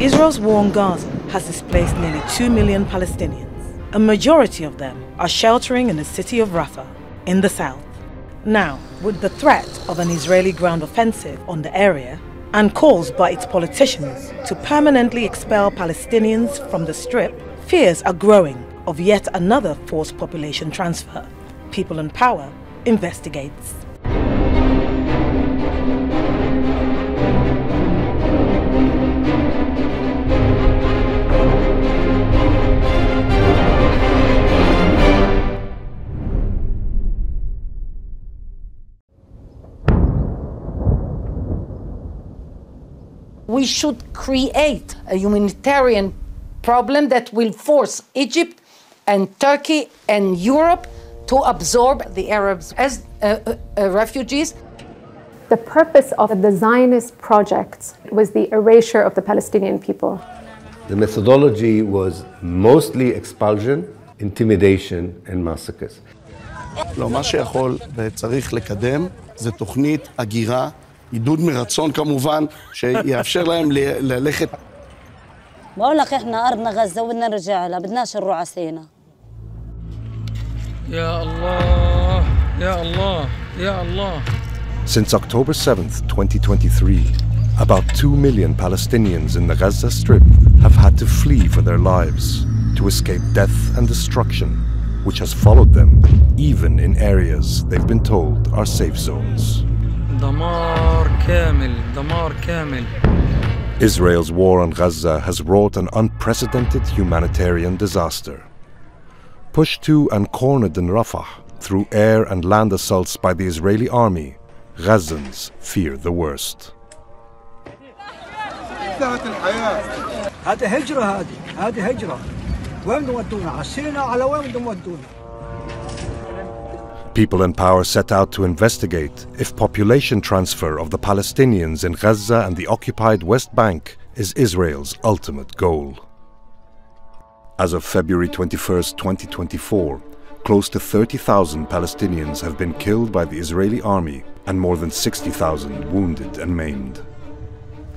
Israel's war on Gaza has displaced nearly 2 million Palestinians. A majority of them are sheltering in the city of Rafah, in the south. Now, with the threat of an Israeli ground offensive on the area and calls by its politicians to permanently expel Palestinians from the Strip, fears are growing of yet another forced population transfer. People in Power investigates. We should create a humanitarian problem that will force Egypt and Turkey and Europe to absorb the Arabs as refugees. The purpose of the Zionist project was the erasure of the Palestinian people. The methodology was mostly expulsion, intimidation and massacres. לא, מה שיכול וצריך לקדם זה תוכנית הגירה, עידוד מרצון כמובן, שיאפשר להם ללכת. بقول لك احنا ارضنا غزه وبدنا نرجع لها بدناش نروح على سينا. يا الله يا الله يا الله. Since October 7th, 2023, about 2 million Palestinians in the Gaza Strip have had to flee for their lives to escape death and destruction, which has followed them even in areas they've been told are safe zones. دمار كامل دمار كامل. Israel's war on Gaza has wrought an unprecedented humanitarian disaster. Pushed to and cornered in Rafah through air and land assaults by the Israeli army, Gazans fear the worst. People in power set out to investigate if population transfer of the Palestinians in Gaza and the occupied West Bank is Israel's ultimate goal. As of February 21, 2024, close to 30,000 Palestinians have been killed by the Israeli army and more than 60,000 wounded and maimed.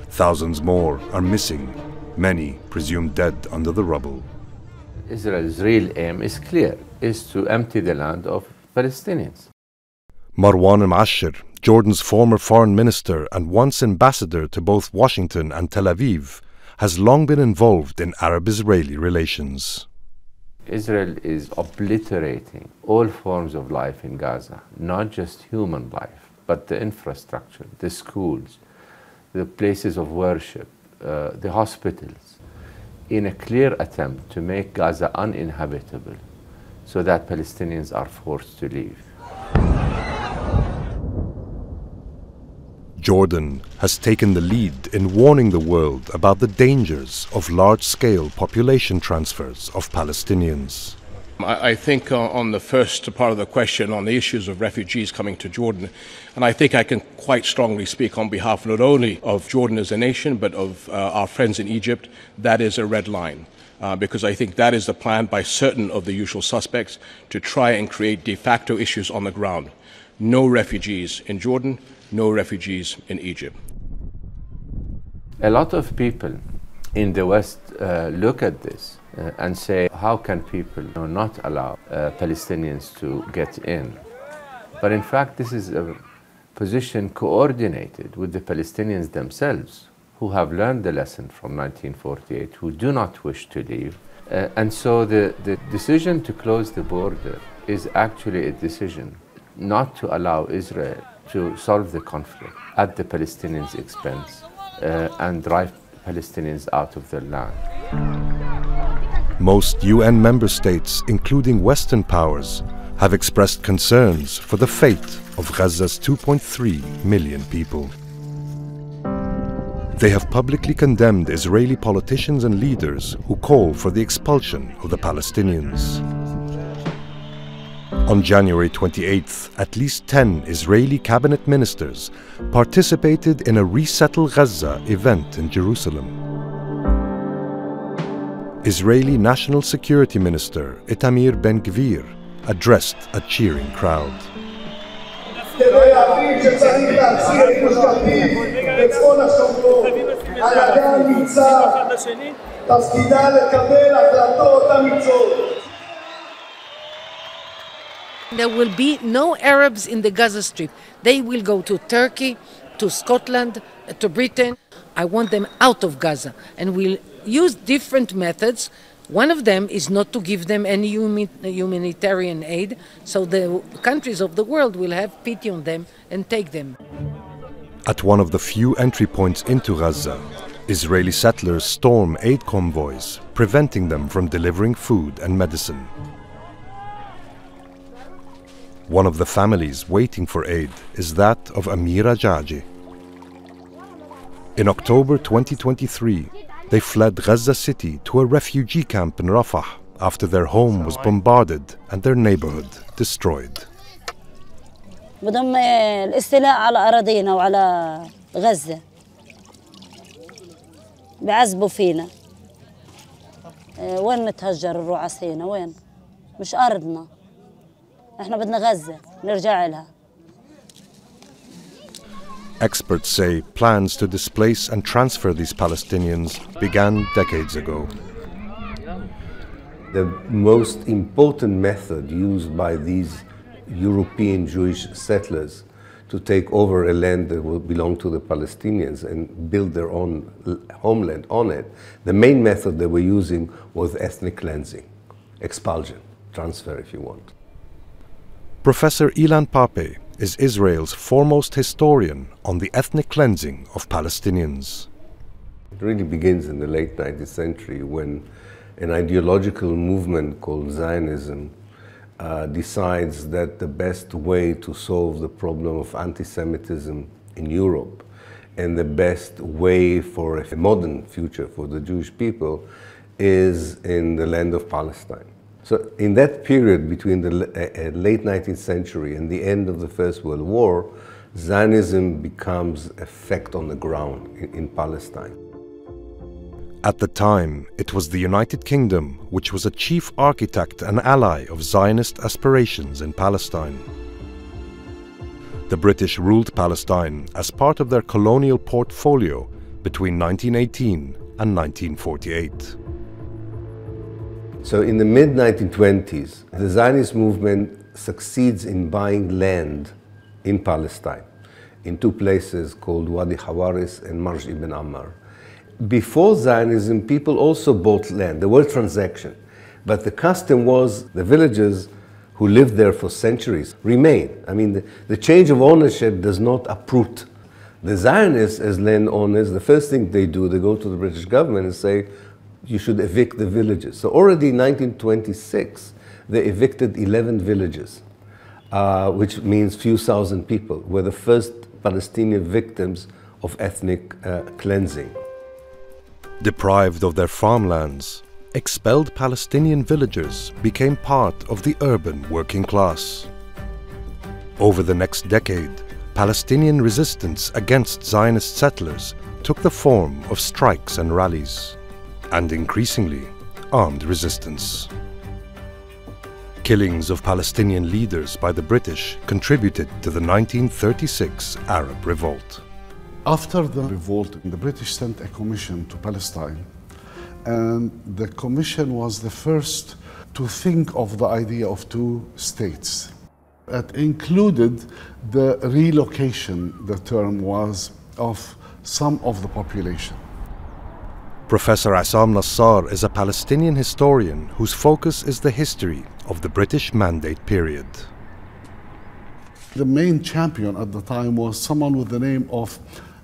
Thousands more are missing, many presumed dead under the rubble. Israel's real aim is clear, is to empty the land of Palestinians. Marwan al-Ashir, Jordan's former foreign minister and once ambassador to both Washington and Tel Aviv, has long been involved in Arab-Israeli relations. Israel is obliterating all forms of life in Gaza, not just human life, but the infrastructure, the schools, the places of worship, the hospitals, in a clear attempt to make Gaza uninhabitable so that Palestinians are forced to leave. Jordan has taken the lead in warning the world about the dangers of large-scale population transfers of Palestinians. I think on the first part of the question on the issues of refugees coming to Jordan, and I think I can quite strongly speak on behalf not only of Jordan as a nation, but of our friends in Egypt, that is a red line. Because I think that is the plan by certain of the usual suspects to try and create de facto issues on the ground. No refugees in Jordan, no refugees in Egypt. A lot of people in the West look at this and say, how can people not allow Palestinians to get in? But in fact, this is a position coordinated with the Palestinians themselves, who have learned the lesson from 1948, who do not wish to leave. And so the decision to close the border is actually a decision not to allow Israel to solve the conflict at the Palestinians' expense and drive Palestinians out of their land. Most UN member states, including Western powers, have expressed concerns for the fate of Gaza's 2.3 million people. They have publicly condemned Israeli politicians and leaders who call for the expulsion of the Palestinians. On January 28th, at least 10 Israeli cabinet ministers participated in a Resettle Gaza event in Jerusalem. Israeli National Security Minister Itamar Ben-Gvir addressed a cheering crowd. There will be no Arabs in the Gaza Strip. They will go to Turkey, to Scotland, to Britain. I want them out of Gaza, and we'll use different methods. One of them is not to give them any humanitarian aid, so the countries of the world will have pity on them and take them. At one of the few entry points into Gaza, Israeli settlers storm aid convoys, preventing them from delivering food and medicine. One of the families waiting for aid is that of Amira Jaji. In October 2023, they fled Gaza City to a refugee camp in Rafah after their home was bombarded and their neighborhood destroyed. بدهم الاستيلاء على أراضينا وعلى غزة بيعذبوا فينا وين نتهجر الرعاسينا وين مش أرضنا احنا بدنا غزة نرجع لها. Experts say plans to displace and transfer these Palestinians began decades ago. The most important method used by these European Jewish settlers to take over a land that will belong to the Palestinians and build their own homeland on it, the main method they were using was ethnic cleansing, expulsion, transfer if you want. Professor Ilan Pape is Israel's foremost historian on the ethnic cleansing of Palestinians. It really begins in the late 19th century when an ideological movement called Zionism decides that the best way to solve the problem of anti-Semitism in Europe and the best way for a modern future for the Jewish people is in the land of Palestine. So in that period between the late 19th century and the end of the First World War, Zionism becomes a fact on the ground in Palestine. At the time, it was the United Kingdom which was a chief architect and ally of Zionist aspirations in Palestine. The British ruled Palestine as part of their colonial portfolio between 1918 and 1948. So in the mid-1920s, the Zionist movement succeeds in buying land in Palestine, in two places called Wadi Hawaris and Marj ibn Ammar. Before Zionism, people also bought land. There were transactions, but the custom was the villagers who lived there for centuries remain. I mean, the change of ownership does not uproot. The Zionists, as land owners, the first thing they do, they go to the British government and say, you should evict the villages. So already in 1926, they evicted 11 villages, which means few thousand people, were the first Palestinian victims of ethnic cleansing. Deprived of their farmlands, expelled Palestinian villagers became part of the urban working class. Over the next decade, Palestinian resistance against Zionist settlers took the form of strikes and rallies, and increasingly, armed resistance. Killings of Palestinian leaders by the British contributed to the 1936 Arab Revolt. After the revolt, the British sent a commission to Palestine, and the commission was the first to think of the idea of two states. It included the relocation, the term was, of some of the population. Professor Assam Nassar is a Palestinian historian whose focus is the history of the British Mandate period. The main champion at the time was someone with the name of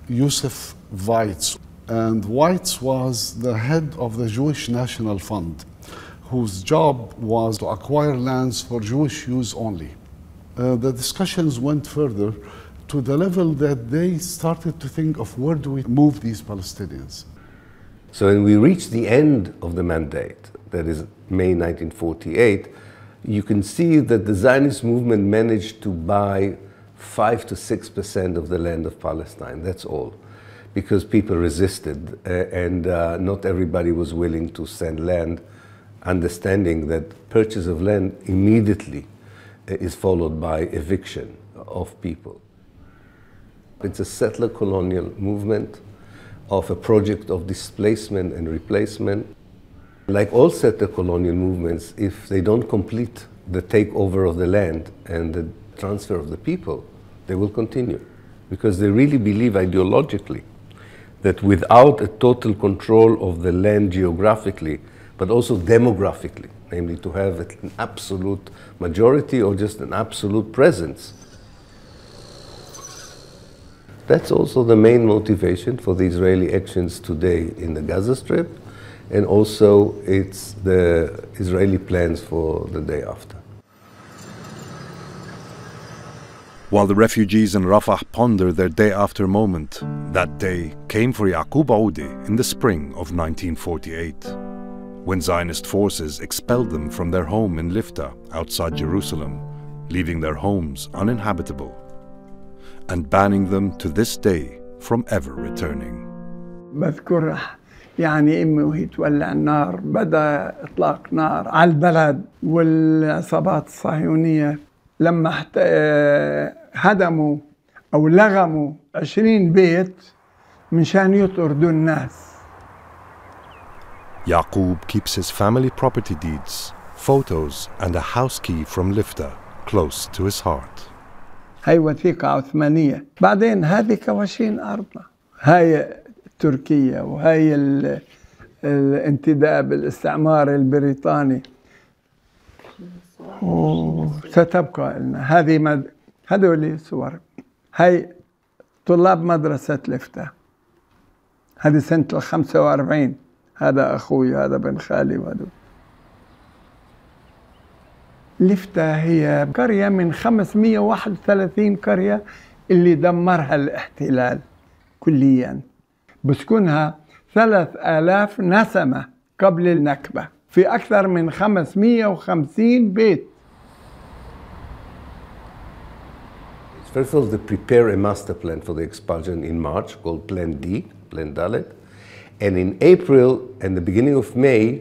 Yosef Weitz. And Weitz was the head of the Jewish National Fund, whose job was to acquire lands for Jewish use only. The discussions went further to the level that they started to think of where do we move these Palestinians. So when we reach the end of the mandate, that is May 1948, you can see that the Zionist movement managed to buy 5 to 6% of the land of Palestine, that's all. Because people resisted and not everybody was willing to send land, understanding that purchase of land immediately is followed by eviction of people. It's a settler colonial movement of a project of displacement and replacement. Like all settler colonial movements, if they don't complete the takeover of the land and the transfer of the people, they will continue. Because they really believe ideologically that without a total control of the land geographically, but also demographically, namely to have an absolute majority or just an absolute presence. That's also the main motivation for the Israeli actions today in the Gaza Strip, and also it's the Israeli plans for the day after. While the refugees in Rafah ponder their day after moment, that day came for Yaqub Aoudi in the spring of 1948, when Zionist forces expelled them from their home in Lifta outside Jerusalem, leaving their homes uninhabitable, and banning them to this day from ever returning. بذكر يعني امي وهي تولع النار، بدا اطلاق نار على البلد والعصابات الصهيونيه لما هدموا او لغموا 20 بيت منشان يطردوا الناس. Yaqub keeps his family property deeds, photos and a house key from Lifta close to his heart. هاي وثيقة عثمانية، بعدين هذه كواشين أرضنا، هاي تركيا وهاي الانتداب الاستعمار البريطاني، وستبقى لنا. هذه هذول صور، هاي طلاب مدرسة لفتة، هذه سنة 45، هذا أخوي هذا بن خالي وهذا. لفتة هي قرية من 531 قرية اللي دمرها الاحتلال كليا، بسكنها 3000 نسمة قبل النكبة في أكثر من 550 بيت. First of all, they prepare a master plan for the expulsion in March called Plan D, Plan Dalet. And in April and the beginning of May,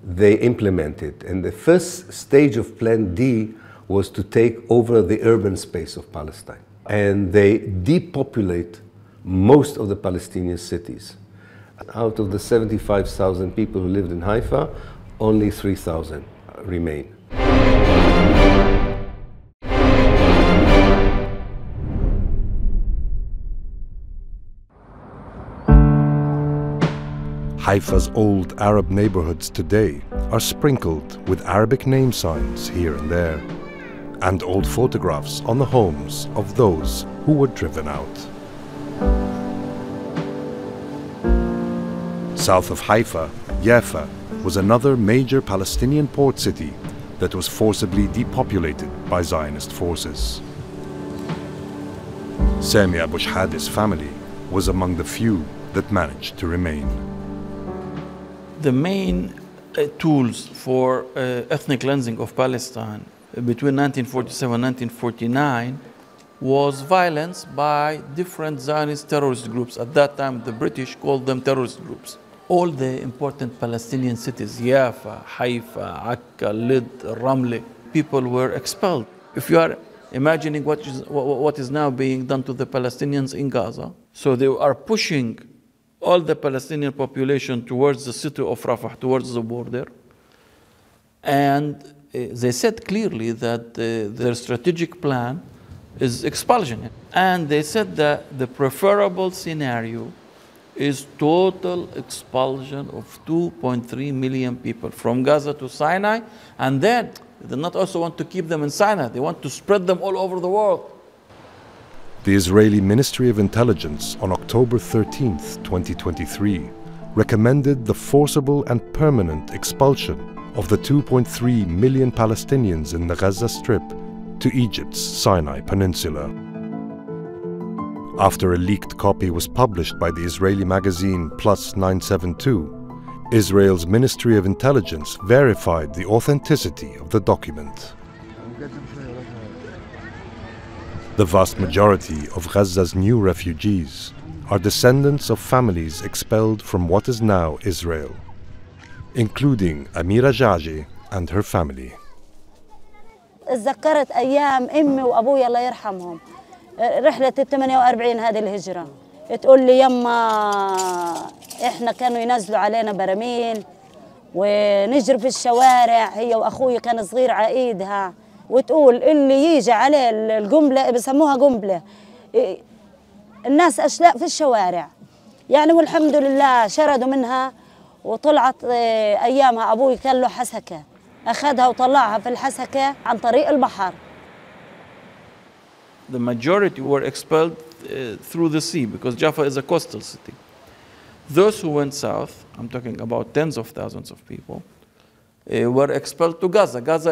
they implement it. And the first stage of Plan D was to take over the urban space of Palestine. And they depopulate most of the Palestinian cities. Out of the 75,000 people who lived in Haifa, only 3,000 remain. Haifa's old Arab neighborhoods today are sprinkled with Arabic name signs here and there, and old photographs on the homes of those who were driven out. South of Haifa, Jaffa was another major Palestinian port city that was forcibly depopulated by Zionist forces. Sami Abu Shhad's family was among the few that managed to remain. The main tools for ethnic cleansing of Palestine between 1947 and 1949 was violence by different Zionist terrorist groups. At that time, the British called them terrorist groups. All the important Palestinian cities, Jaffa, Haifa, Akka, Lid, Ramle, people were expelled. If you are imagining what is now being done to the Palestinians in Gaza, so they are pushing all the Palestinian population towards the city of Rafah, towards the border. And they said clearly that their strategic plan is expulsion. And they said that the preferable scenario is total expulsion of 2.3 million people from Gaza to Sinai. And then they not also want to keep them in Sinai, they want to spread them all over the world. The Israeli Ministry of Intelligence on October 13, 2023, recommended the forcible and permanent expulsion of the 2.3 million Palestinians in the Gaza Strip to Egypt's Sinai Peninsula. After a leaked copy was published by the Israeli magazine Plus 972, Israel's Ministry of Intelligence verified the authenticity of the document. The vast majority of Gaza's new refugees are descendants of families expelled from what is now Israel, including Amira Jaji and her family. تذكرت أيام أمي وأبوي الله يرحمهم رحلة ال 48 هذه الهجرة تقول لي يما إحنا كانوا ينزلوا علينا براميل ونجري في الشوارع، هي وأخوي كان صغير على إيدها، وتقول اللي يجي عليه القنبلة بسموها قنبلة، الناس أشلاء في الشوارع يعني. والحمد لله شردوا منها وطلعت. أيامها أبوي كان له حسكة، أخذها وطلعها في الحسكة عن طريق البحر. The majority were expelled through the sea because Jaffa is a coastal city. Those who went south, I'm talking about tens of thousands of people, were expelled to Gaza. Gaza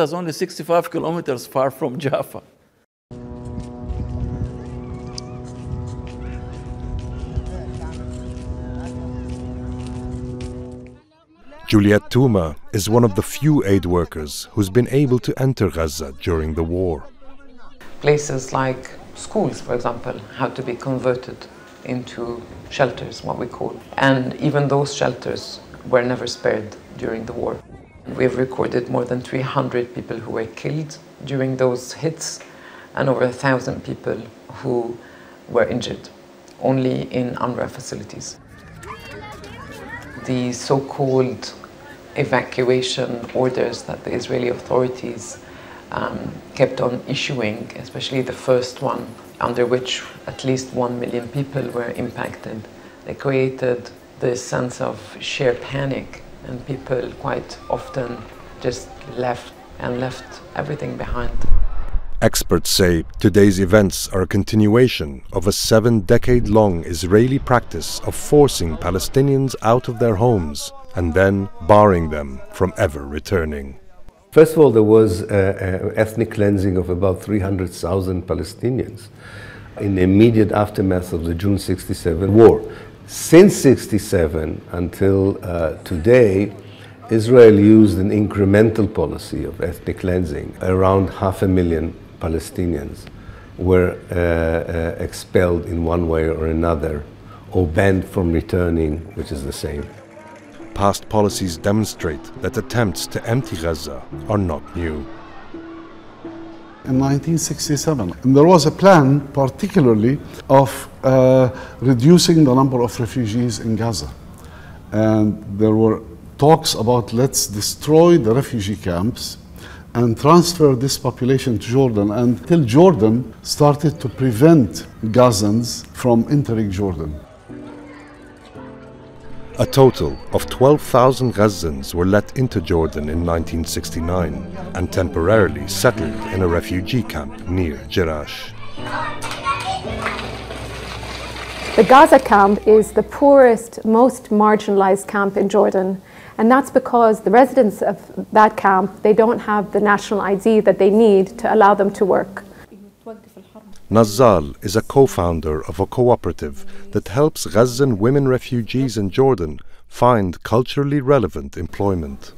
is only 65 kilometers far from Jaffa. Juliet Tuma is one of the few aid workers who's been able to enter Gaza during the war. Places like schools, for example, had to be converted into shelters, what we call. And even those shelters were never spared during the war. We have recorded more than 300 people who were killed during those hits and over 1,000 people who were injured, only in UNRWA facilities. The so-called evacuation orders that the Israeli authorities kept on issuing, especially the first one, under which at least 1 million people were impacted. They created this sense of sheer panic, and people quite often just left everything behind. Experts say today's events are a continuation of a 7-decade-long Israeli practice of forcing Palestinians out of their homes and then barring them from ever returning. First of all, there was ethnic cleansing of about 300,000 Palestinians in the immediate aftermath of the June 67 war. Since 67 until today, Israel used an incremental policy of ethnic cleansing. Around 500,000 Palestinians were expelled in one way or another, or banned from returning, which is the same. Past policies demonstrate that attempts to empty Gaza are not new. In 1967, there was a plan particularly of reducing the number of refugees in Gaza. And there were talks about let's destroy the refugee camps and transfer this population to Jordan, until Jordan started to prevent Gazans from entering Jordan. A total of 12,000 Gazans were let into Jordan in 1969 and temporarily settled in a refugee camp near Jerash. The Gaza camp is the poorest, most marginalized camp in Jordan. And that's because the residents of that camp, they don't have the national ID that they need to allow them to work. Nazal is a co-founder of a cooperative that helps Gazan women refugees in Jordan find culturally relevant employment.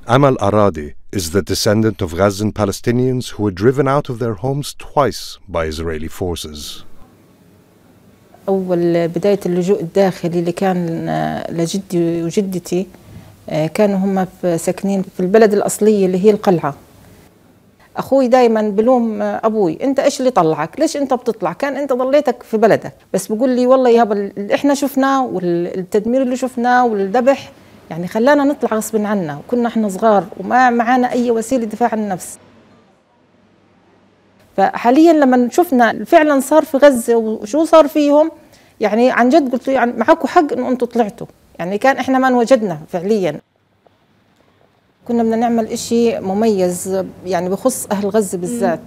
Amal Aradi is the descendant of Gazan Palestinians who were driven out of their homes twice by Israeli forces. أول بداية اللجوء الداخلي اللي كان لجدي وجدتي كانوا هم ساكنين في البلد الأصلية اللي هي القلعة. أخوي دايما بلوم أبوي، أنت إيش اللي طلعك؟ ليش أنت بتطلع؟ كان أنت ضليتك في بلدك. بس بقول لي والله يابا اللي إحنا شفناه والتدمير اللي شفناه والذبح يعني خلانا نطلع غصب عنا، وكنا إحنا صغار وما معانا أي وسيلة دفاع عن النفس. فحاليا لما شفنا فعلا صار في غزة وشو صار فيهم، يعني عن جد قلت له يعني معكم حق إنه أنتم طلعتوا، يعني كان إحنا ما انوجدنا فعليا. كنا بدنا نعمل إشي مميز يعني بخص أهل غزة بالذات.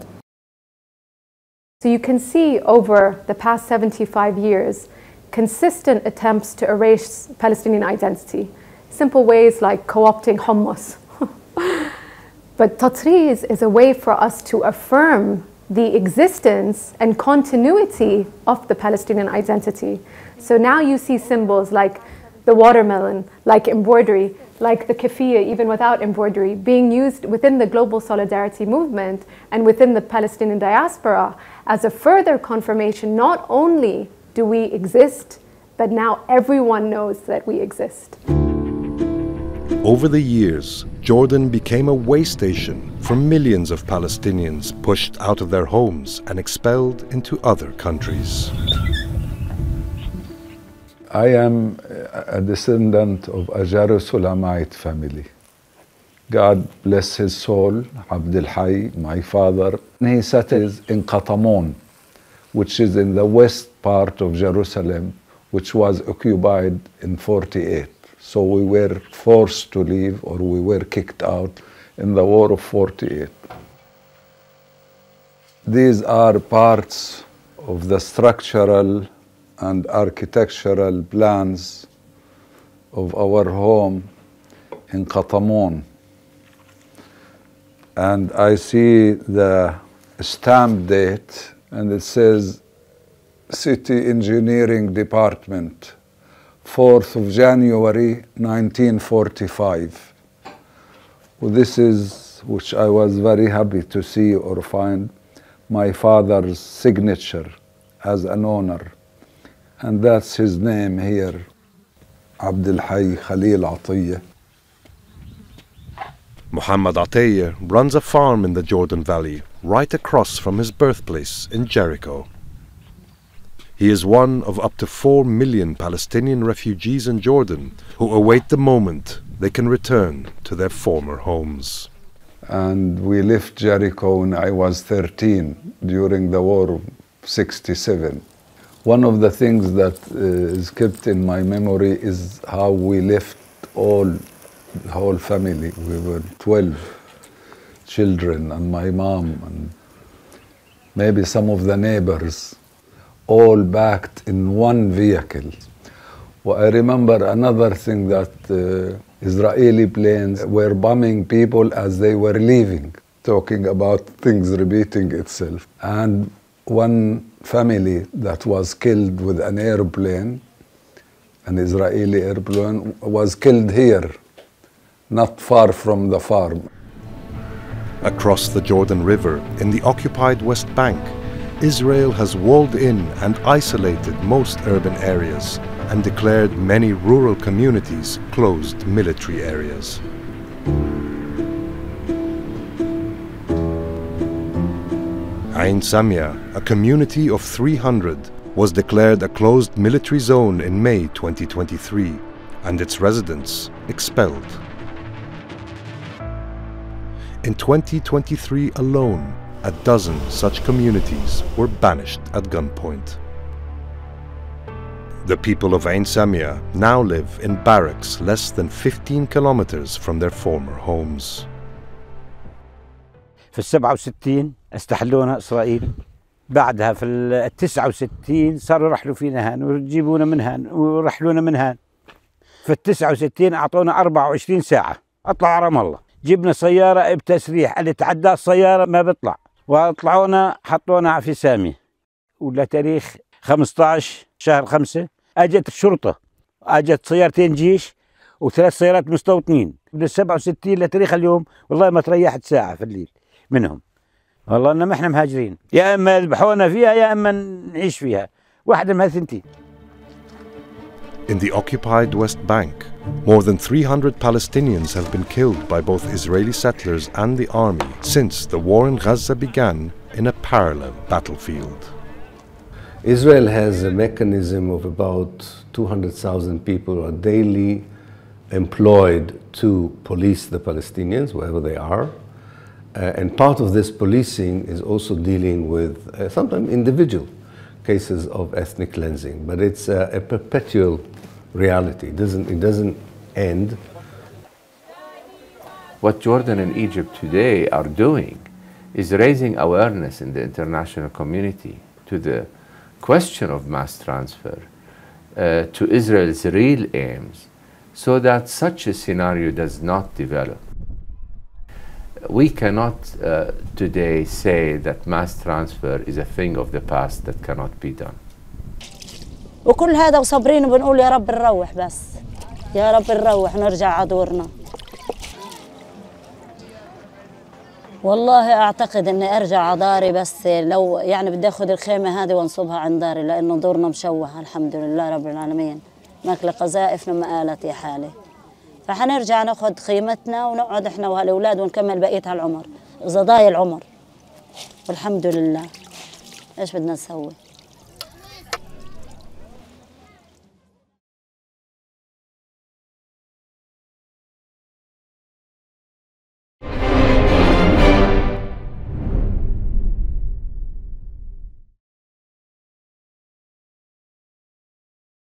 So you can see over the past 75 years consistent attempts to erase Palestinian identity. Simple ways like co-opting hummus. But tatriz is a way for us to affirm the existence and continuity of the Palestinian identity. So now you see symbols like the watermelon, like embroidery, like the keffiyeh, even without embroidery, being used within the global solidarity movement and within the Palestinian diaspora as a further confirmation, not only do we exist, but now everyone knows that we exist. Over the years, Jordan became a way station for millions of Palestinians pushed out of their homes and expelled into other countries. I am a descendant of a Jerusalemite family. God bless his soul, Abdul Hayy, my father. He settles in Qatamon, which is in the west part of Jerusalem, which was occupied in 48. So we were forced to leave, or we were kicked out in the war of 48. These are parts of the structural and architectural plans of our home in Qatamon. And I see the stamp date, and it says City Engineering Department, 4th of January 1945. Well, this is, which I was very happy to see or find, my father's signature as an owner. And that's his name here, Abdul Hayy Khalil Atiyah. Muhammad Atiyah runs a farm in the Jordan Valley, right across from his birthplace in Jericho. He is one of up to 4 million Palestinian refugees in Jordan who await the moment they can return to their former homes. And we left Jericho when I was 13 during the war of 67. One of the things that is kept in my memory is how we left the whole family. We were 12 children and my mom and maybe some of the neighbors, all backed in one vehicle. Well, I remember another thing that Israeli planes were bombing people as they were leaving, talking about things repeating itself. And one family that was killed with an airplane, an Israeli airplane, was killed here, not far from the farm. Across the Jordan River, in the occupied West Bank, Israel has walled in and isolated most urban areas and declared many rural communities closed military areas. Ain Samia, a community of 300, was declared a closed military zone in May 2023 and its residents expelled. In 2023 alone, a dozen such communities were banished at gunpoint. The people of Ain Samia now live in barracks less than 15 kilometers from their former homes. في 67 استحلونا إسرائيل. بعدها في 69 صاروا يرحلوا فينا هان ويجيبونا من هان ويرحلونا من هان. في 69 أعطونا 24 ساعة أطلع رام الله. جبنا سيارة بتسريح، اللي تعدى السيارة ما بيطلع. وطلعونا حطونا في سامي. ولا تاريخ 15 شهر 5 اجت الشرطه، اجت سيارتين جيش و3 سيارات مستوطنين من 67 لتاريخ اليوم، والله ما تريحت ساعه في الليل منهم. والله انما احنا مهاجرين، يا اما يذبحونا فيها يا اما نعيش فيها، واحده من هالثنتين. In the occupied West Bank, more than 300 Palestinians have been killed by both Israeli settlers and the army since the war in Gaza began in a parallel battlefield. Israel has a mechanism of about 200,000 people who are daily employed to police the Palestinians wherever they are. And part of this policing is also dealing with sometimes individual cases of ethnic cleansing, but it's a perpetual reality. It doesn't end. What Jordan and Egypt today are doing is raising awareness in the international community to the question of mass transfer, to Israel's real aims, so that such a scenario does not develop. We cannot today say that mass transfer is a thing of the past that cannot be done. وكل هذا وصابرين بنقول يا رب نروح، بس يا رب نروح نرجع على دورنا. والله اعتقد اني ارجع على داري، بس لو يعني بدي اخذ الخيمه هذه وانصبها عند داري، لانه دورنا مشوه الحمد لله رب العالمين، ماكله قذائفنا ما قالت يا حالي. فحنرجع ناخذ خيمتنا ونقعد احنا وهالأولاد ونكمل بقية هالعمر إذا ضايع العمر. والحمد لله، ايش بدنا نسوي؟